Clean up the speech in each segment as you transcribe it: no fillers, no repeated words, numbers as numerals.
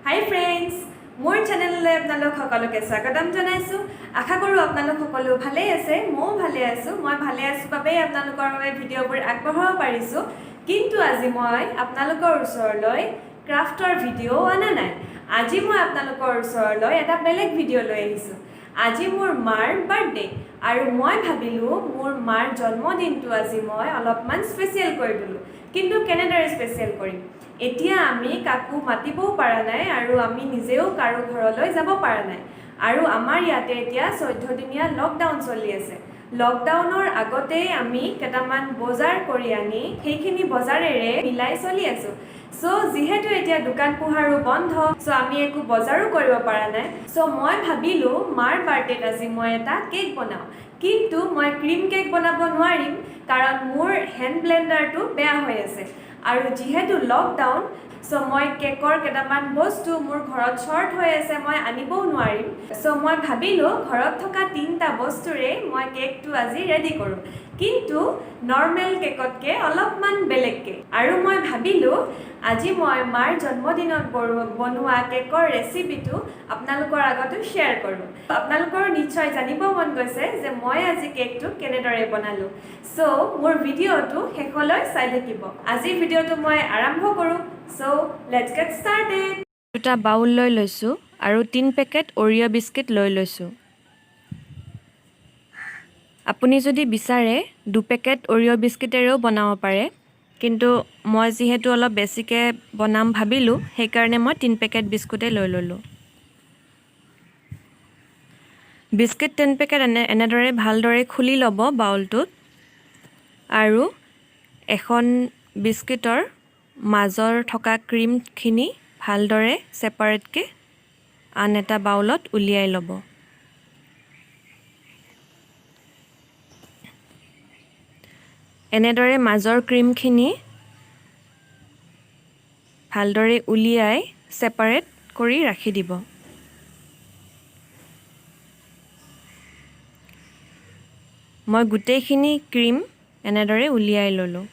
হাই friends, মোৰ চেনেললৈ আপোনালোক সকলোকে স্বাগতম জনাইছোঁ। আশা কৰোঁ আপোনালোক সকলো ভালেই আছে, ময়ো ভালে আছোঁ। মই ভালে আছোঁ বাবেই আপোনালোকৰ বাবে ভিডিঅ'বোৰ আগবঢ়াব পাৰিছোঁ। কিন্তু আজি মই আপোনালোকৰ ওচৰলৈ ক্ৰাফ্টৰ ভিডিঅ' অনা নাই। আজি মই আপোনালোকৰ ওচৰলৈ এটা বেলেগ ভিডিঅ' লৈ আহিছোঁ। আজি মোৰ মাৰ বাৰ্থডে আৰু মই ভাবিলোঁ মোৰ মাৰ জন্মদিনটো আজি মই অলপমান স্পেচিয়েল কৰি দিলোঁ। কিন্তু কেনেদৰে স্পেচিয়েল কৰিম? এতিয়া আমি কাকো মাতিবও পৰা নাই আৰু আমি নিজেও কাৰো ঘৰলৈ যাব পৰা নাই। আৰু আমাৰ ইয়াতে এতিয়া 14 দিনীয়া লকডাউন চলি আছে। লকডাউনৰ আগতেই আমি কেইটামান বজাৰ কৰি আনি সেইখিনি বজাৰেৰে মিলাই চলি আছোঁ। যিহেতু এতিয়া দোকান পোহাৰো বন্ধ, আমি একো বজাৰো কৰিব পৰা নাই। মই ভাবিলোঁ মাৰ বাৰ্থডেত আজি মই এটা কেক বনাওঁ। কিন্তু মই ক্ৰীম কেক বনাব নোৱাৰিম কাৰণ মোৰ হেণ্ড ব্লেণ্ডাৰটো বেয়া হৈ আছে। আৰু যিহেতু লকডাউন, মই কেকৰ কেইটামান বস্তু মোৰ ঘৰত শ্বৰ্ট হৈ আছে, মই আনিবও নোৱাৰিম। মই ভাবিলোঁ ঘৰত থকা 3টা বস্তুৰে মই কেকটো আজি ৰেডি কৰোঁ, কিন্তু নৰ্মেল কেকতকৈ অলপমান বেলেগকৈ। আৰু মই ভাবিলোঁ আজি মই মাৰ জন্মদিনত বনোৱা কেকৰ ৰেচিপিটো আপোনালোকৰ আগতো শ্বেয়াৰ কৰোঁ। আপোনালোকৰ নিশ্চয় জানিব মন গৈছে যে মই আজি কেকটো কেনেদৰে বনালোঁ। মোৰ ভিডিঅ'টো শেষলৈ চাই থাকিব। আজিৰ ভিডিঅ'টো মই আৰম্ভ কৰোঁ। Let's gate started. দুটা বাউল লৈ লৈছোঁ আৰু 3 পেকেট অৰিঅ' বিস্কিট লৈ লৈছোঁ। আপুনি যদি বিচাৰে 2 পেকেট অৰিঅ' বিস্কিটেৰেও বনাব পাৰে, কিন্তু মই যিহেতু অলপ বেছিকৈ বনাম ভাবিলোঁ, সেইকাৰণে মই 3 পেকেট বিস্কুটেই লৈ ল'লোঁ। বিস্কিট 10 পেকেট এনেদৰে ভালদৰে খুলি ল'ব বাউলটোত, আৰু এখন বিস্কিটৰ মাজৰ থকা ক্ৰীমখিনি ভালদৰে ছেপাৰেটকৈ আন এটা বাউলত উলিয়াই ল'ব। এনেদৰে মাজৰ ক্ৰীমখিনি ভালদৰে উলিয়াই ছেপাৰেট কৰি ৰাখি দিব। মই গোটেইখিনি ক্ৰীম এনেদৰে উলিয়াই ল'লোঁ।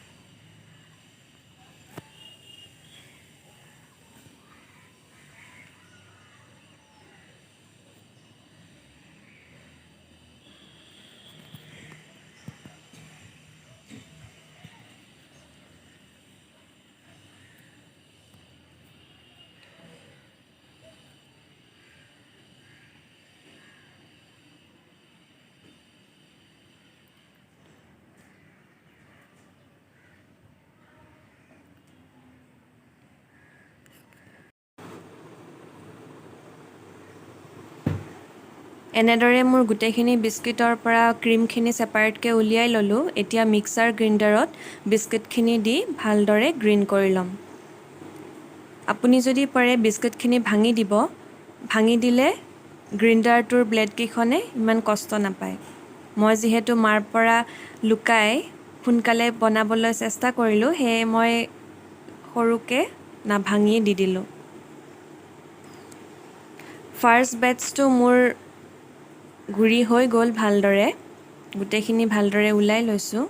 এনেদৰে মোৰ গোটেইখিনি বিস্কিটৰ পৰা ক্ৰীমখিনি ছেপাৰেটকৈ উলিয়াই ল'লোঁ। এতিয়া মিক্সাৰ গ্ৰাইণ্ডাৰত বিস্কিটখিনি দি ভালদৰে গ্ৰাইণ্ড কৰি ল'ম। আপুনি যদি পাৰে বিস্কিটখিনি ভাঙি দিব। ভাঙি দিলে গ্ৰাইণ্ডাৰটোৰ ব্লেডকেইখনে ইমান কষ্ট নাপায়। মই যিহেতু মাৰ পৰা লুকাই সোনকালে বনাবলৈ চেষ্টা কৰিলোঁ, সেয়ে মই সৰুকৈ নাভাঙি দি দিলোঁ। ফাৰ্ষ্ট বেটছটো মোৰ গুড়ি হৈ গ'ল ভালদৰে। গোটেইখিনি ভালদৰে ওলাই লৈছোঁ।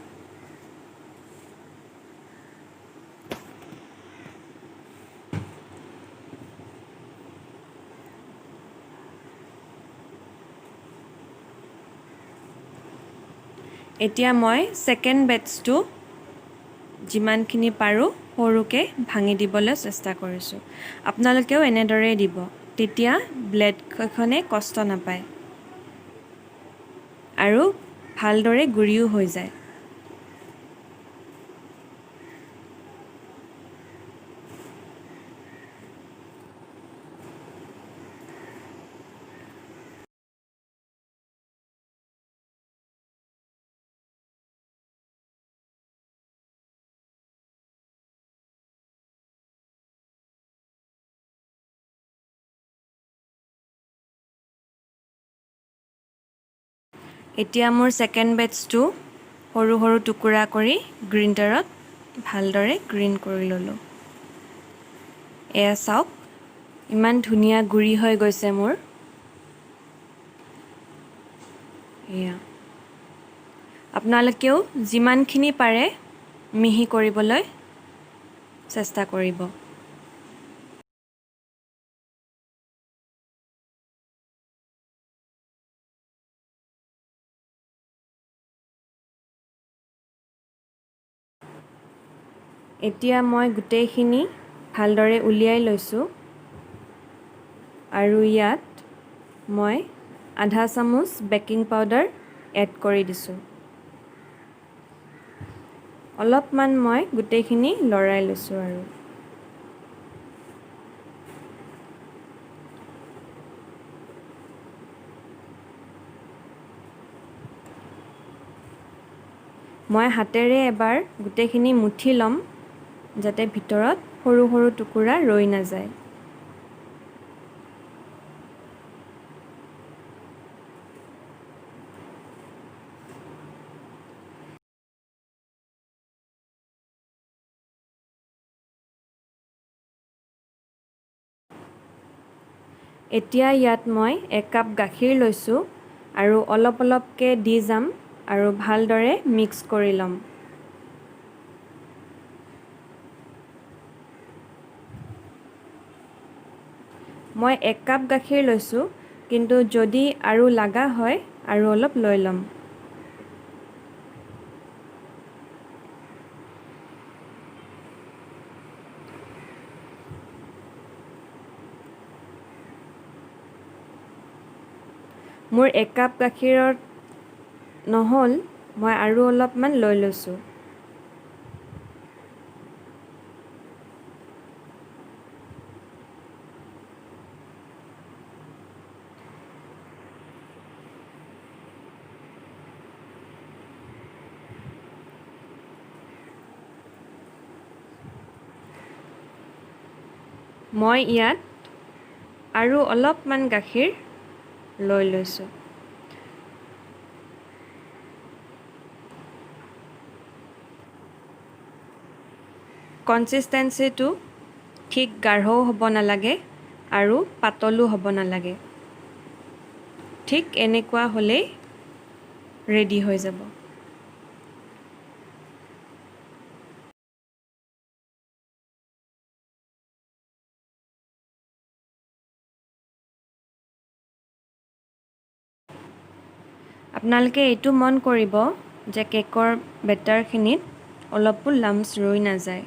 এতিয়া মই ছেকেণ্ড বেটছটো যিমানখিনি পাৰোঁ সৰুকৈ ভাঙি দিবলৈ চেষ্টা কৰিছোঁ। আপোনালোকেও এনেদৰেই দিব, তেতিয়া ব্লেডকেইখনে কষ্ট নাপায় আৰু ভালদৰে গুড়িও হৈ যায়। এতিয়া মোৰ ছেকেণ্ড বেটছটো সৰু সৰু টুকুৰা কৰি গ্ৰাইণ্ডাৰত ভালদৰে গ্ৰাইণ্ড কৰি ল'লোঁ। এয়া চাওক, ইমান ধুনীয়া গুড়ি হৈ গৈছে মোৰ। এয়া আপোনালোকেও যিমানখিনি পাৰে মিহি কৰিবলৈ চেষ্টা কৰিব। এতিয়া মই গোটেইখিনি ভালদৰে উলিয়াই লৈছোঁ আৰু ইয়াত মই আধা চামুচ বেকিং পাউডাৰ এড কৰি দিছোঁ। অলপমান মই গোটেইখিনি লৰাই লৈছোঁ আৰু মই হাতেৰে এবাৰ গোটেইখিনি মুঠি ল'ম যাতে ভিতৰত সৰু সৰু টুকুৰা ৰৈ নাযায়। এতিয়া ইয়াত মই 1 কাপ গাখীৰ লৈছোঁ আৰু অলপ অলপকৈ দি যাম আৰু ভালদৰে মিক্স কৰি ল'ম। মই 1 কাপ গাখীৰ লৈছোঁ, কিন্তু যদি আৰু লগা হয় আৰু অলপ লৈ ল'ম। মোৰ 1 কাপ গাখীৰত নহ'ল, মই আৰু অলপমান লৈ লৈছোঁ। মই ইয়াত আৰু অলপমান গাখীৰ লৈ লৈছোঁ। কনচিষ্টেঞ্চিটো ঠিক গাঢ়ও হ'ব নালাগে আৰু পাতলো হ'ব নালাগে। ঠিক এনেকুৱা হ'লেই ৰেডি হৈ যাব। আপোনালোকে এইটো মন কৰিব যে কেকৰ বেটাৰখিনিত অলপো লাম্পছ ৰৈ নাযায়।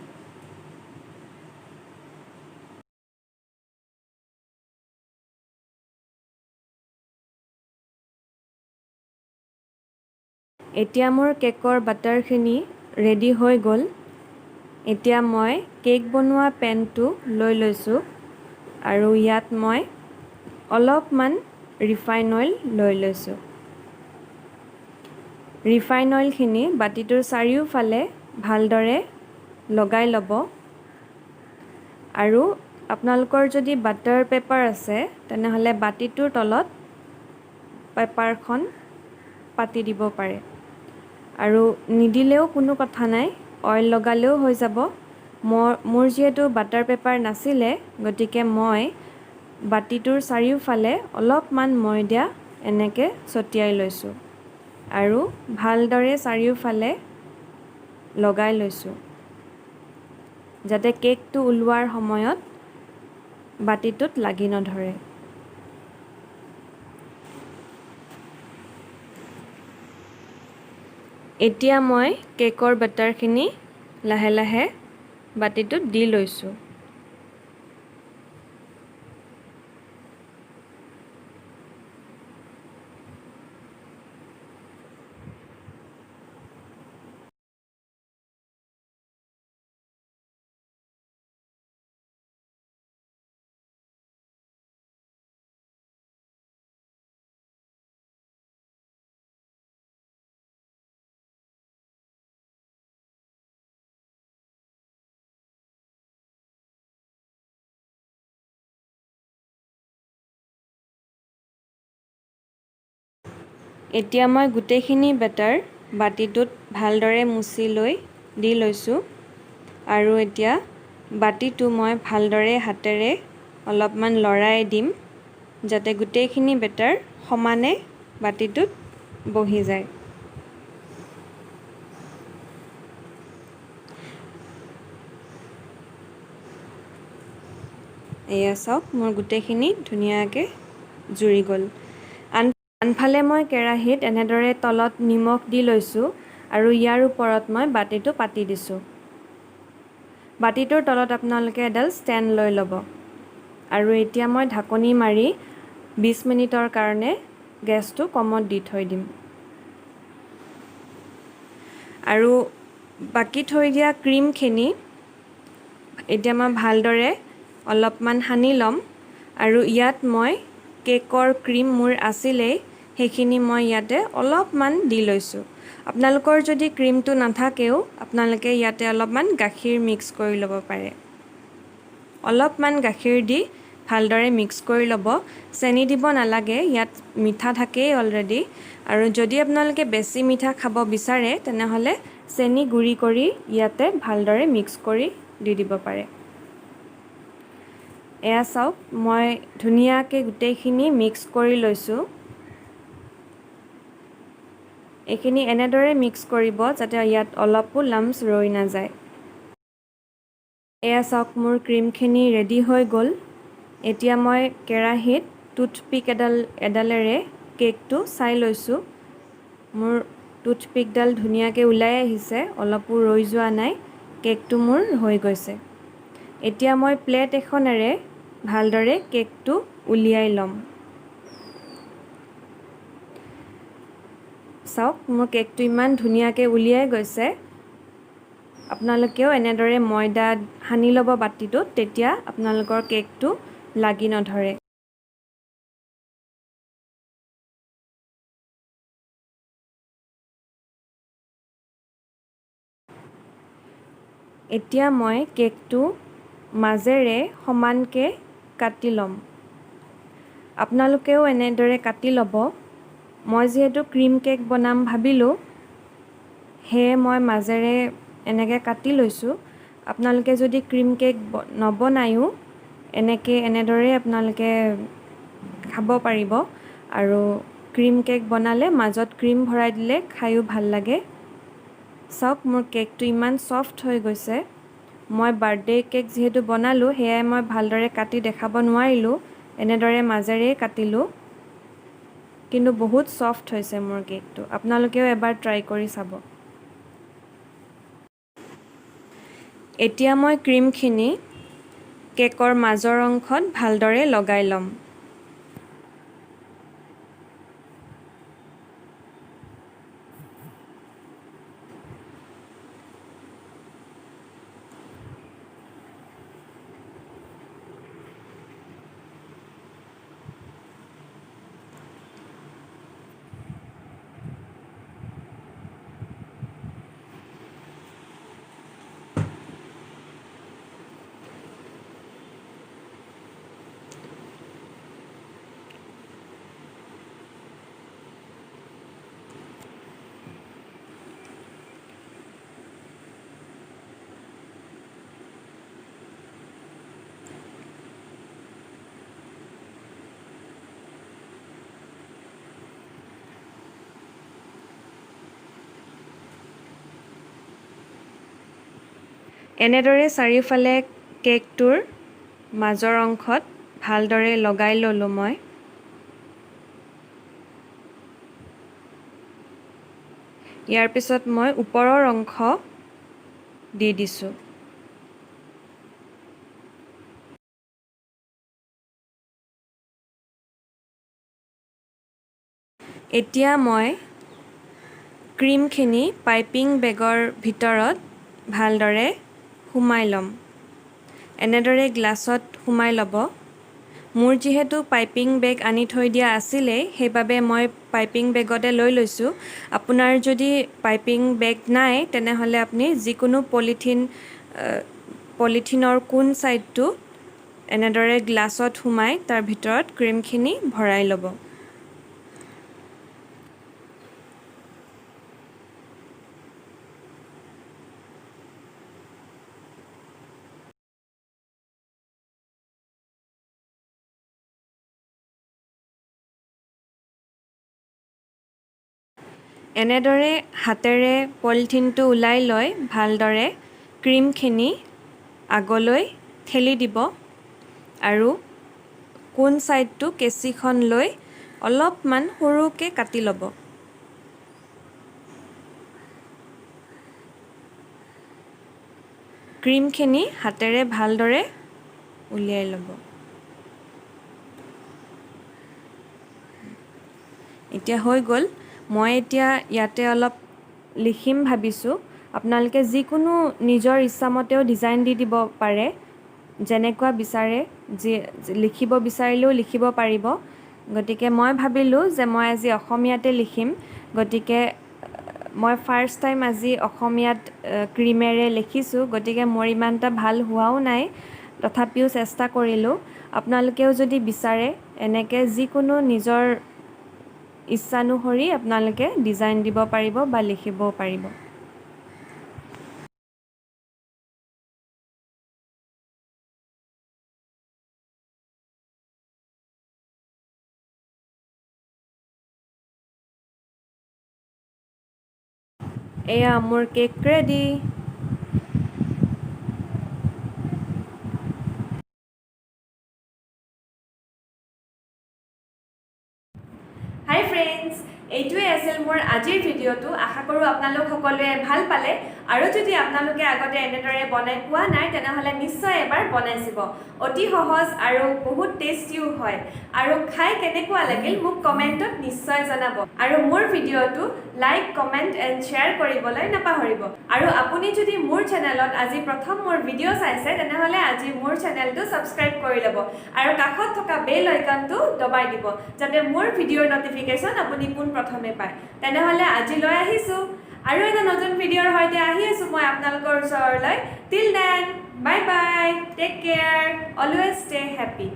এতিয়া মোৰ কেকৰ বাটাৰখিনি ৰেডি হৈ গ'ল। এতিয়া মই কেক বনোৱা পেনটো লৈ লৈছোঁ আৰু ইয়াত মই অলপমান ৰিফাইন অইল লৈ লৈছোঁ। ৰিফাইন অইলখিনি বাতিটোৰ চাৰিওফালে ভালদৰে লগাই ল'ব আৰু আপোনালোকৰ যদি বাটাৰ পেপাৰ আছে তেনেহ'লে বাতিটোৰ তলত পেপাৰখন পাতি দিব পাৰে আৰু নিদিলেও কোনো কথা নাই, অইল লগালেও হৈ যাব। মোৰ যিহেতু বাটাৰ পেপাৰ নাছিলে, গতিকে মই বাতিটোৰ চাৰিওফালে অলপমান ময়দা এনেকৈ ছটিয়াই লৈছোঁ আৰু ভালদৰে চাৰিওফালে লগাই লৈছোঁ যাতে কেকটো ওলোৱাৰ সময়ত বাতিটোত লাগি নধৰে। এতিয়া মই কেকৰ বেটাৰখিনি লাহে লাহে বাতিটোত দি লৈছোঁ। এতিয়া মই গোটেইখিনি বেটাৰ বাতিটোত ভালদৰে মুচি লৈ দি লৈছোঁ আৰু এতিয়া বাতিটো মই ভালদৰে হাতেৰে অলপমান লৰাই দিম যাতে গোটেইখিনি বেটাৰ সমানে বাতিটোত বহি যায়। এয়া চাওক, মোৰ গোটেইখিনি ধুনীয়াকৈ জুৰি গ'ল। আনফালে মই কেৰাহীত এনেদৰে তলত নিমখ দি লৈছোঁ আৰু ইয়াৰ ওপৰত মই বাতিটো পাতি দিছোঁ। বাতিটোৰ তলত আপোনালোকে এডাল ষ্টেণ্ড লৈ ল'ব আৰু এতিয়া মই ঢাকনি মাৰি 20 মিনিটৰ কাৰণে গেছটো কমত দি থৈ দিম আৰু বাকি থৈ দিয়া ক্ৰীমখিনি এতিয়া মই ভালদৰে অলপমান সানি ল'ম আৰু ইয়াত মই কেকৰ ক্ৰীম মোৰ আছিলেই সেইখিনি মই ইয়াতে অলপমান দি লৈছোঁ আপোনালোকৰ যদি ক্ৰীমটো নাথাকেও আপোনালোকে ইয়াতে অলপমান গাখীৰ মিক্স কৰি ল'ব পাৰে অলপমান গাখীৰ দি ভালদৰে মিক্স কৰি ল'ব চেনি দিব নালাগে ইয়াত মিঠা থাকেই অলৰেডি আৰু যদি আপোনালোকে বেছি মিঠা খাব বিচাৰে তেনেহ'লে চেনি গুড়ি কৰি ইয়াতে ভালদৰে মিক্স কৰি দি দিব পাৰে এয়া চাওক মই ধুনীয়াকৈ গোটেইখিনি মিক্স কৰি লৈছোঁ এইখিনি এনেদৰে মিক্স কৰিব যাতে ইয়াত অলপো লাম্পছ ৰৈ নাযায় এয়া চাওক মোৰ ক্ৰীমখিনি ৰেডি হৈ গ'ল এতিয়া মই কেৰাহীত টুথপিক এডালেৰে কেকটো চাই লৈছোঁ মোৰ টুথপিকডাল ধুনীয়াকৈ ওলাই আহিছে অলপো ৰৈ যোৱা নাই কেকটো মোৰ হৈ গৈছে এতিয়া মই প্লেট এখনেৰে ভালদৰে কেকটো উলিয়াই ল'ম চাওক মোৰ কেকটো ইমান ধুনীয়াকৈ উলিয়াই গৈছে আপোনালোকেও এনেদৰে ময়দা সানি ল'ব বাতিটোত তেতিয়া আপোনালোকৰ কেকটো লাগি নধৰে এতিয়া মই কেকটো মাজেৰে সমানকৈ কাটি ল'ম আপোনালোকেও এনেদৰে কাটি ল'ব মই যিহেতু ক্ৰীম কেক বনাম ভাবিলোঁ সেয়ে মই মাজেৰে এনেকৈ কাটি লৈছোঁ আপোনালোকে যদি ক্ৰীম কেক নবনায়ো এনেদৰে আপোনালোকে খাব পাৰিব আৰু ক্ৰীম কেক বনালে মাজত ক্ৰীম ভৰাই দিলে খায়ো ভাল লাগে চাওক মোৰ কেকটো ইমান ছফ্ট হৈ গৈছে মই বাৰ্থডে কেক যিহেতু বনালোঁ সেয়াই মই ভালদৰে কাটি দেখাব নোৱাৰিলোঁ এনেদৰে মাজেৰেই কাটিলোঁ কিন্তু বহুত ছফ্ট হৈছে মোৰ কেকটো আপোনালোকেও এবাৰ ট্ৰাই কৰি চাব এতিয়া মই ক্ৰীমখিনি কেকৰ মাজৰ অংশত ভালদৰে লগাই ল'ম এনেদৰে চাৰিওফালে কেকটোৰ মাজৰ অংশত ভালদৰে লগাই ল'লোঁ মই ইয়াৰ পিছত মই ওপৰৰ অংশ দি দিছোঁ এতিয়া মই ক্ৰীমখিনি পাইপিং বেগৰ ভিতৰত ভালদৰে সুমাই ল'ম এনেদৰে গ্লাছত সুমাই ল'ব মোৰ যিহেতু পাইপিং বেগ আনি থৈ দিয়া আছিলেই সেইবাবে মই পাইপিং বেগতে লৈ লৈছোঁ আপোনাৰ যদি পাইপিং বেগ নাই তেনেহ'লে আপুনি যিকোনো পলিথিনৰ কোন ছাইডটো এনেদৰে গ্লাছত সুমাই তাৰ ভিতৰত ক্ৰীমখিনি ভৰাই ল'ব এনেদৰে হাতেৰে পলিথিনটো ওলাই লৈ ভালদৰে ক্ৰীমখিনি আগলৈ ঠেলি দিব আৰু কোন ছাইডটো কেঁচিখন লৈ অলপমান সৰুকৈ কাটি ল'ব ক্ৰীমখিনি হাতেৰে ভালদৰে উলিয়াই ল'ব। এতিয়া হৈ গ'ল। মই এতিয়া ইয়াতে অলপ লিখিম ভাবিছোঁ। আপোনালোকে যিকোনো নিজৰ ইচ্ছামতেও ডিজাইন দি দিব পাৰে, যেনেকুৱা বিচাৰে, লিখিব বিচাৰিলেও লিখিব পাৰিব। গতিকে মই ভাবিলোঁ যে মই আজি অসমীয়াতে লিখিম। গতিকে মই ফাৰ্ষ্ট টাইম আজি অসমীয়াত ক্ৰীমেৰে লিখিছোঁ। গতিকে মোৰ ইমান এটা ভাল হোৱাও নাই, তথাপিও চেষ্টা কৰিলোঁ। আপোনালোকেও যদি বিচাৰে এনেকৈ যিকোনো নিজৰ ইচ্ছানুসৰি আপোনালোকে ডিজাইন দিব পাৰিব বা লিখিবও পাৰিব। এয়া মোৰ কেক ৰেডি। হাই ফ্ৰেণ্ডছ, এইটোৱে আছিল মোৰ আজিৰ ভিডিঅ'টো। আশা কৰোঁ আপোনালোক সকলোৱে ভাল পালে। আৰু যদি আপোনালোকে আগতে এনেদৰে বনাই পোৱা নাই তেনেহ'লে নিশ্চয় এবাৰ বনাই চাব। অতি সহজ আৰু বহুত টেষ্টিও হয়। আৰু খাই কেনেকুৱা লাগিল মোক কমেণ্টত নিশ্চয় জনাব। আৰু মোৰ ভিডিঅ'টো লাইক, কমেণ্ট এণ্ড শ্বেয়াৰ কৰিবলৈ নাপাহৰিব। আৰু আপুনি যদি মোৰ চেনেলত আজি প্ৰথম মোৰ ভিডিঅ' চাইছে তেনেহ'লে আজি মোৰ চেনেলটো ছাবস্ক্ৰাইব কৰি ল'ব। আৰু কাষত থকা বেল আইকনটো দবাই দিব, যাতে মোৰ ভিডিঅ'ৰ নটিফিকেশ্যন আপুনি পোনপ্ৰথমে পায়। তেনেহ'লে আজিলৈ আহিছোঁ। আৰু এটা নতুন ভিডিঅ'ৰ সৈতে আহি আছোঁ মই আপোনালোকৰ ওচৰলৈ। Till then, bye bye, take care, always stay happy.